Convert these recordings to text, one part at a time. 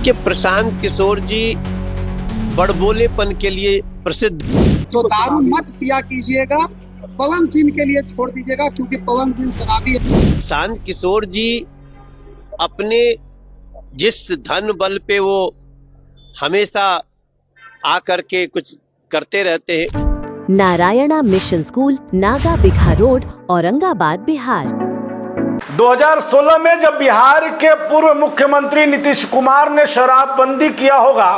देखिए, प्रशांत किशोर जी बड़बोलेपन के लिए प्रसिद्ध। तो दारू मत पिया कीजिएगा, पवन सिंह के लिए छोड़ दीजिएगा, क्योंकि पवन सिंह शराबी है। प्रशांत किशोर जी अपने जिस धन बल पे वो हमेशा आकर के कुछ करते रहते हैं। Narayana mission school, Naga bigha road, Aurangabad, Bihar. 2016 में जब बिहार के पूर्व मुख्यमंत्री नीतीश कुमार ने शराबबंदी किया होगा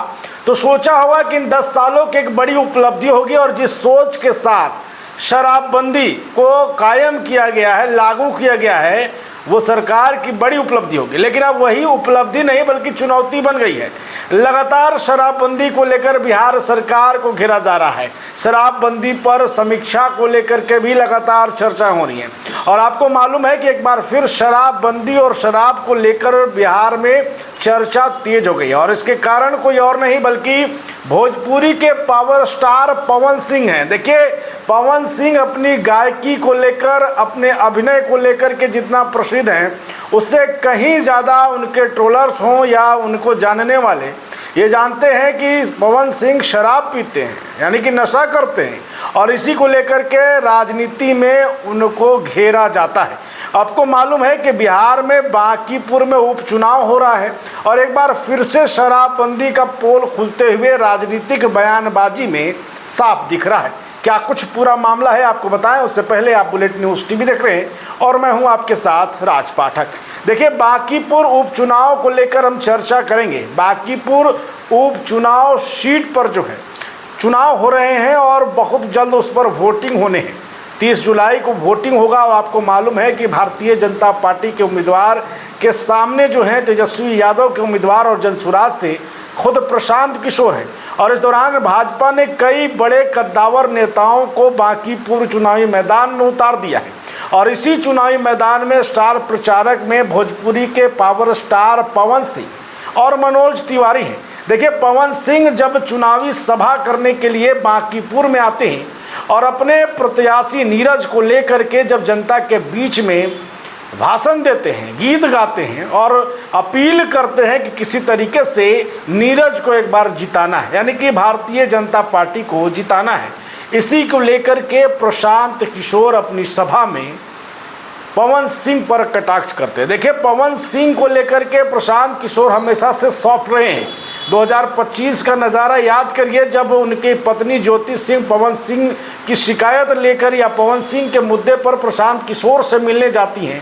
तो सोचा होगा कि इन 10 सालों की एक बड़ी उपलब्धि होगी, और जिस सोच के साथ शराबबंदी को कायम किया गया है, लागू किया गया है, वो सरकार की बड़ी उपलब्धि होगी। लेकिन अब वही उपलब्धि नहीं बल्कि चुनौती बन गई है। लगातार शराबबंदी को लेकर बिहार सरकार को घेरा जा रहा है। शराबबंदी पर समीक्षा को लेकर के भी लगातार चर्चा हो रही है। और आपको मालूम है कि एक बार फिर शराबबंदी और शराब को लेकर बिहार में चर्चा तेज हो गई है, और इसके कारण कोई और नहीं बल्कि भोजपुरी के पावर स्टार पवन सिंह हैं। देखिए, पवन सिंह अपनी गायकी को लेकर, अपने अभिनय को लेकर के जितना प्रसिद्ध हैं, उससे कहीं ज़्यादा उनके ट्रोलर्स हों या उनको जानने वाले ये जानते हैं कि पवन सिंह शराब पीते हैं, यानी कि नशा करते हैं, और इसी को लेकर के राजनीति में उनको घेरा जाता है। आपको मालूम है कि बिहार में बांकीपुर में उपचुनाव हो रहा है, और एक बार फिर से शराबबंदी का पोल खुलते हुए राजनीतिक बयानबाजी में साफ दिख रहा है। क्या कुछ पूरा मामला है आपको बताएं, उससे पहले आप बुलेट न्यूज़ टीवी देख रहे हैं और मैं हूं आपके साथ राज पाठक। देखिए, बांकीपुर उपचुनाव को लेकर हम चर्चा करेंगे। बांकीपुर उपचुनाव सीट पर जो है चुनाव हो रहे हैं और बहुत जल्द उस पर वोटिंग होने हैं। 30 जुलाई को वोटिंग होगा, और आपको मालूम है कि भारतीय जनता पार्टी के उम्मीदवार के सामने जो हैं तेजस्वी यादव के उम्मीदवार और जनसुराज से खुद प्रशांत किशोर हैं। और इस दौरान भाजपा ने कई बड़े कद्दावर नेताओं को बांकीपुर चुनावी मैदान में उतार दिया है, और इसी चुनावी मैदान में स्टार प्रचारक में भोजपुरी के पावर स्टार पवन सिंह और मनोज तिवारी हैं। देखिए, पवन सिंह जब चुनावी सभा करने के लिए बांकीपुर में आते हैं और अपने प्रत्याशी नीरज को लेकर के जब जनता के बीच में भाषण देते हैं, गीत गाते हैं और अपील करते हैं कि किसी तरीके से नीरज को एक बार जिताना है, यानी कि भारतीय जनता पार्टी को जिताना है, इसी को लेकर के प्रशांत किशोर अपनी सभा में पवन सिंह पर कटाक्ष करते हैं। देखिए, पवन सिंह को लेकर के प्रशांत किशोर हमेशा से सॉफ्ट रहे हैं। 2025 का नज़ारा याद करिए, जब उनकी पत्नी ज्योति सिंह पवन सिंह की शिकायत लेकर या पवन सिंह के मुद्दे पर प्रशांत किशोर से मिलने जाती हैं,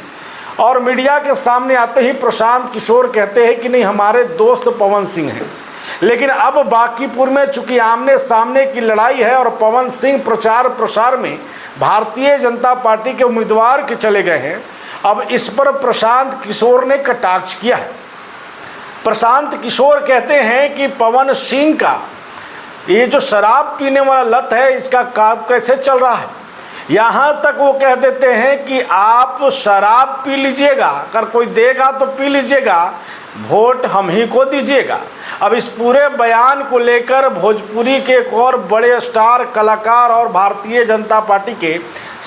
और मीडिया के सामने आते ही प्रशांत किशोर कहते हैं कि नहीं, हमारे दोस्त पवन सिंह हैं। लेकिन अब बांकीपुर में चूंकि आमने सामने की लड़ाई है और पवन सिंह प्रचार प्रसार में भारतीय जनता पार्टी के उम्मीदवार के चले गए हैं, अब इस पर प्रशांत किशोर ने कटाक्ष किया है। प्रशांत किशोर कहते हैं कि पवन सिंह का ये जो शराब पीने वाला लत है, इसका काम कैसे चल रहा है। यहाँ तक वो कह देते हैं कि आप शराब पी लीजिएगा, अगर कोई देगा तो पी लीजिएगा, वोट हम ही को दीजिएगा। अब इस पूरे बयान को लेकर भोजपुरी के एक और बड़े स्टार कलाकार और भारतीय जनता पार्टी के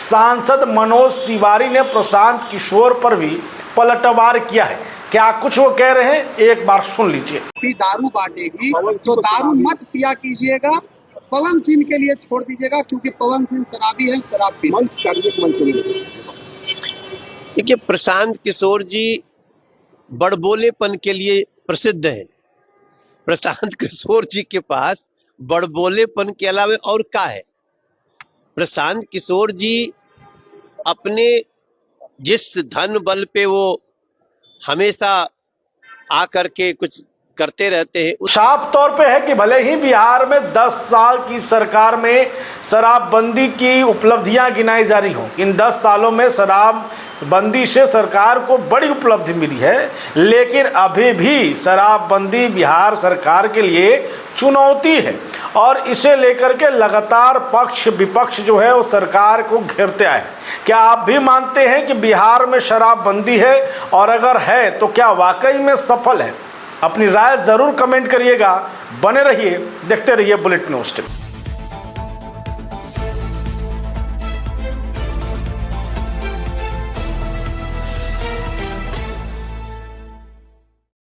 सांसद मनोज तिवारी ने प्रशांत किशोर पर भी पलटवार किया है। क्या कुछ वो कह रहे हैं, एक बार सुन लीजिए। दारू बांटेगी तो दारू मत पिया कीजिएगा, पवन सिंह के लिए छोड़ दीजिएगा, क्योंकि पवन सिंह शराबी है, शराब पी। देखिए, प्रशांत किशोर जी बड़बोलेपन के लिए प्रसिद्ध हैं। प्रशांत किशोर जी के पास बड़बोलेपन के अलावा और क्या है। प्रशांत किशोर जी अपने जिस धन बल पे वो हमेशा आकर के कुछ करते रहते हैं, साफ तौर पे है कि भले ही बिहार में 10 साल की सरकार में शराबबंदी की उपलब्धियां गिनाई जा रही हों, इन 10 सालों में शराबबंदी से सरकार को बड़ी उपलब्धि मिली है, लेकिन अभी भी शराबबंदी बिहार सरकार के लिए चुनौती है, और इसे लेकर के लगातार पक्ष विपक्ष जो है वो सरकार को घेरते आए। क्या आप भी मानते हैं कि बिहार में शराबबंदी है, और अगर है तो क्या वाकई में सफल है? अपनी राय ज़रूर कमेंट करिएगा। बने रहिए, देखते रहिए बुलेट न्यूज़ टीवी।